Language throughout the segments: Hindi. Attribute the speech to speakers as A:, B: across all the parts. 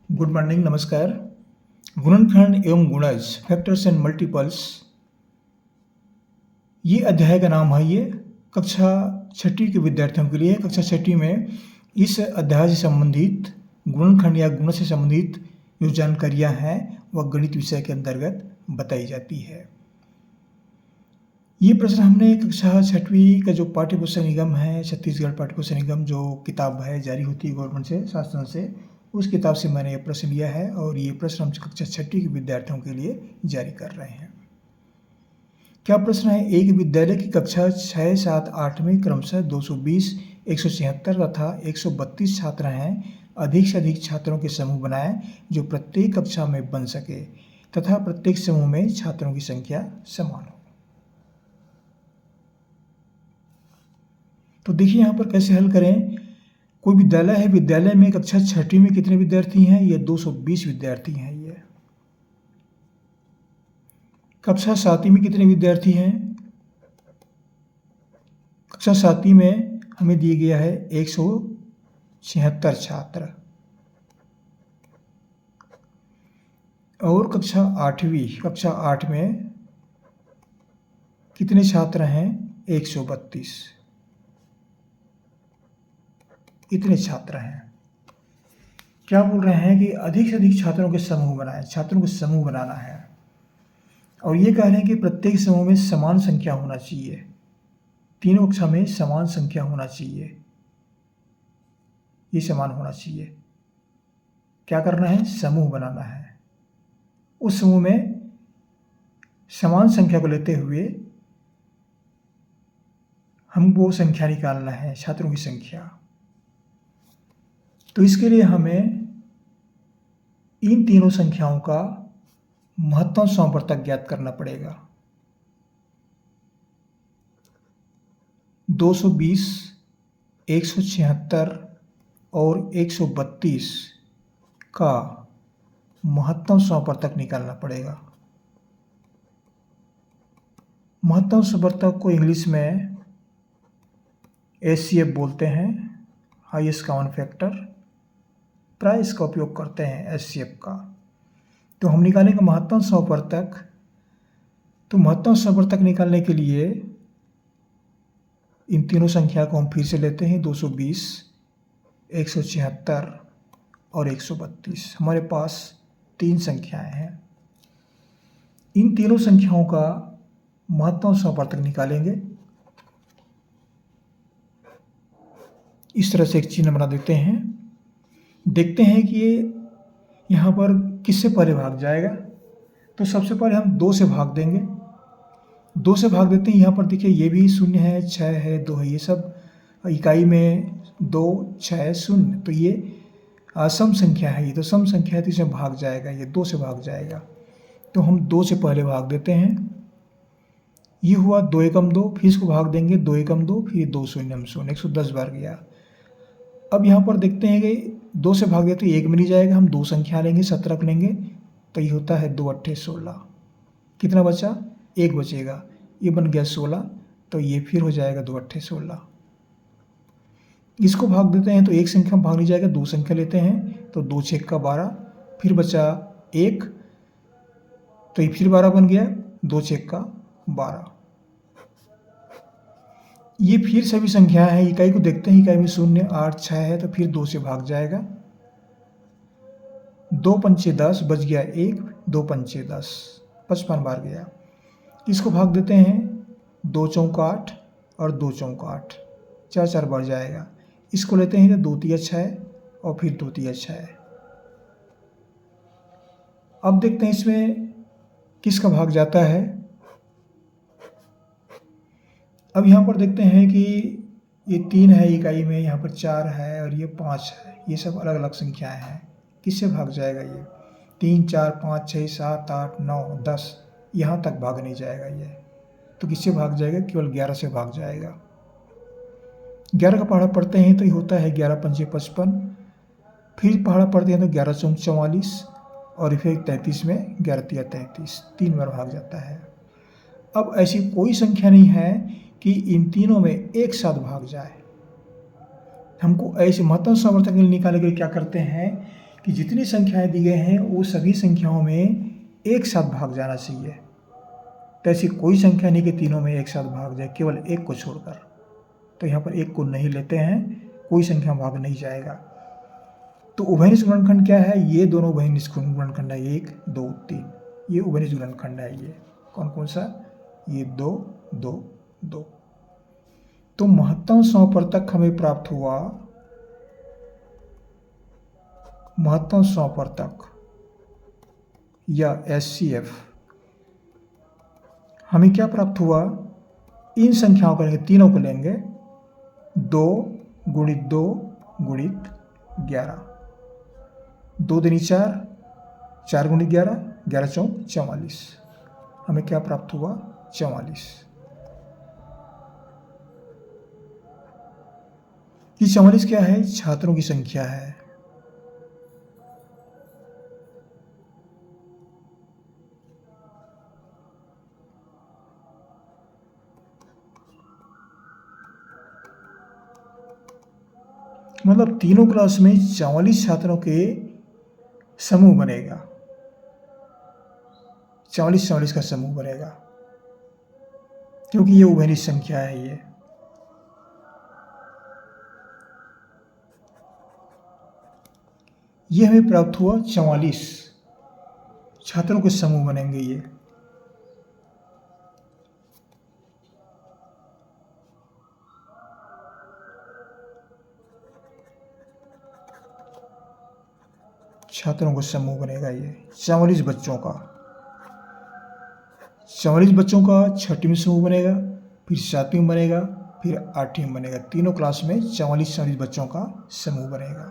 A: गुड मॉर्निंग, नमस्कार। गुणनखंड एवं गुणज, फैक्टर्स एंड मल्टीपल्स, ये अध्याय का नाम है। ये कक्षा छठी के विद्यार्थियों के लिए। कक्षा छठी में इस अध्याय से संबंधित गुणनखंड या गुणज से संबंधित जो जानकारियाँ हैं वह गणित विषय के अंतर्गत बताई जाती है। ये प्रश्न हमने कक्षा छठवीं का जो पाठ्य पुस्तक निगम है, छत्तीसगढ़ पाठ्य पुस्तक निगम जो किताब है जारी होती है गवर्नमेंट से, शासन से, उस किताब से मैंने ये प्रश्न लिया है और ये प्रश्न हम कक्षा छठी के विद्यार्थियों के लिए जारी कर रहे हैं। क्या प्रश्न है? एक विद्यालय की कक्षा 6, 7, 8 में क्रमशः 220, 176 तथा 132 छात्र हैं। अधिक से अधिक छात्रों के समूह बनाएं जो प्रत्येक कक्षा में बन सके तथा प्रत्येक समूह में छात्रों की संख्या समान हो। तो देखिए यहाँ पर कैसे हल करें। कोई विद्यालय है, विद्यालय में कक्षा छठी में कितने विद्यार्थी हैं? ये 220 विद्यार्थी हैं। ये कक्षा सातवीं में कितने विद्यार्थी हैं? कक्षा सातवीं में हमें दिया गया है 176 छात्र। और कक्षा 8 में कितने छात्र हैं? 132। इतने छात्र हैं। क्या बोल रहे हैं कि अधिक से अधिक छात्रों के समूह बनाएं, छात्रों को समूह बनाना है। और ये कह रहे हैं कि प्रत्येक समूह में समान संख्या होना चाहिए, तीनों कक्षा में समान संख्या होना चाहिए, ये समान होना चाहिए। क्या करना है? समूह बनाना है। उस समूह में समान संख्या को लेते हुए हमको संख्या निकालना है, छात्रों की संख्या। तो इसके लिए हमें इन तीनों संख्याओं का महत्तम समवर्तक ज्ञात करना पड़ेगा। 220, 176 और 132 का महत्तम समवर्तक निकालना पड़ेगा। महत्तम समवर्तक को इंग्लिश में HCF बोलते हैं, हाईएस्ट कॉमन फैक्टर। प्राय इसका उपयोग करते हैं HCF का। तो हम निकालेंगे महत्तम समवर्तक। तो महत्तम समवर्तक निकालने के लिए इन तीनों संख्या को हम फिर से लेते हैं, 220, 176 और 132। हमारे पास 3 संख्याएं हैं। इन तीनों संख्याओं का महत्तम समवर्तक निकालेंगे। इस तरह से एक चिन्ह बना देते हैं। देखते हैं कि ये यहाँ पर किससे पहले भाग जाएगा। तो सबसे पहले हम 2 से भाग देंगे। 2 से भाग देते हैं। यहाँ पर देखिए ये भी 0 है, 6 है, 2 है, ये सब इकाई में 2, 6, 0। तो ये सम संख्या है, ये तो सम संख्या है, तो इसमें भाग जाएगा, ये 2 से भाग जाएगा। तो हम 2 से पहले भाग देते हैं। ये हुआ 2 एकम 2, फिर इसको भाग देंगे 2 एकम 2, फिर 2 शून्यम 0, 110 बार गया। अब यहाँ पर देखते हैं कि 2 से भाग देते 1 में नहीं जाएगा, हम 2 संख्या लेंगे, 17 लेंगे, तो ये होता है 2 अट्ठे 16। कितना बचा? 1 बचेगा, ये बन गया 16। तो ये फिर हो जाएगा 2 अट्ठे 16। इसको भाग देते हैं तो 1 संख्या में भाग नहीं जाएगा, 2 संख्या लेते हैं, तो 2 छेक का 12, फिर बचा 1, तो ये फिर 12 बन गया, 2 छेक का 12। ये फिर सभी संख्या है। इकाई को देखते हैं, इकाई में 0, 8, 6 है, तो फिर 2 से भाग जाएगा। 2 पंचे 10, बच गया 1, 2 पंचे 10, 55 बार गया। इसको भाग देते हैं, 2 चौका 8 और 2 चौका 8, 4 बार जाएगा। इसको लेते हैं, 2 तिया 6 और फिर 2 तिया 6। अब देखते हैं इसमें किसका भाग जाता है। अब यहाँ पर देखते हैं कि ये 3 है इकाई में, यहाँ पर 4 है और ये 5 है, ये सब अलग अलग संख्याएं हैं। किससे भाग जाएगा? ये 3, 4, 5, 6, 7, 8, 9, 10, यहाँ तक भाग नहीं जाएगा ये। तो किससे भाग जाएगा? केवल 11 से भाग जाएगा। 11 का पहाड़ा पढ़ते हैं तो ये होता है 11 पंचे 55, फिर पहाड़ा पढ़ते हैं तो 11 चौक 44 और फिर 33 में 11 तिया 33, 3 बार भाग जाता है। अब ऐसी कोई संख्या नहीं है कि इन तीनों में एक साथ भाग जाए। हमको ऐसे महत्तम समवर्तक निकालने के लिए क्या करते हैं कि जितनी संख्याएं दी गई हैं वो सभी संख्याओं में एक साथ भाग जाना चाहिए। तो ऐसी कोई संख्या नहीं कि तीनों में एक साथ भाग जाए, केवल एक को छोड़कर। तो यहाँ पर एक को नहीं लेते हैं, कोई संख्या भाग नहीं जाएगा। तो उभयनिष्ठ गुणनखंड क्या है? ये दोनों उभयनिष्ठ गुणनखंड है, 1 2 3, ये उभयनिष्ठ गुणनखंड है। ये कौन कौन सा? ये 2 2 2। तो महत्तम समवर्तक हमें प्राप्त हुआ, महत्तम समवर्तक या HCF हमें क्या प्राप्त हुआ? इन संख्याओं को लेंगे, तीनों को लेंगे, 2 गुणित 2 गुणित 11, 2 दूनी 4, 4 गुणित 11, 11 चौक 44। हमें क्या प्राप्त हुआ? 44। ये 44 क्या है? छात्रों की संख्या है। मतलब तीनों क्लास में 44 छात्रों के समूह बनेगा, 44 का समूह बनेगा, क्योंकि ये उभयनिष्ठ संख्या है। ये हमें प्राप्त हुआ, 44 छात्रों के समूह बनेंगे ये। छात्रों का समूह बनेगा ये 44 बच्चों का। 44 बच्चों का छठी में समूह बनेगा, फिर 7वीं में बनेगा, फिर 8वीं में बनेगा। तीनों क्लास में 44 बच्चों का समूह बनेगा।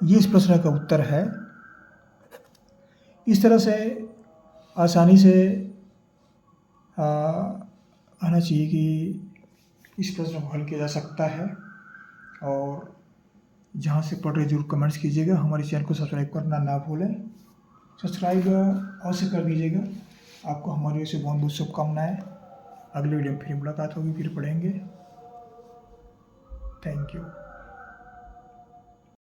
A: ये इस प्रश्न का उत्तर है। इस तरह से आसानी से आना चाहिए कि इस प्रश्न को हल किया जा सकता है। और जहाँ से पढ़ रहे जरूर कमेंट्स कीजिएगा। हमारे चैनल को सब्सक्राइब करना ना भूलें, सब्सक्राइब अवश्य कर दीजिएगा। आपको हमारी ओर से बहुत बहुत शुभकामनाएं। अगले वीडियो में फिर मुलाकात होगी, फिर पढ़ेंगे। Thank you.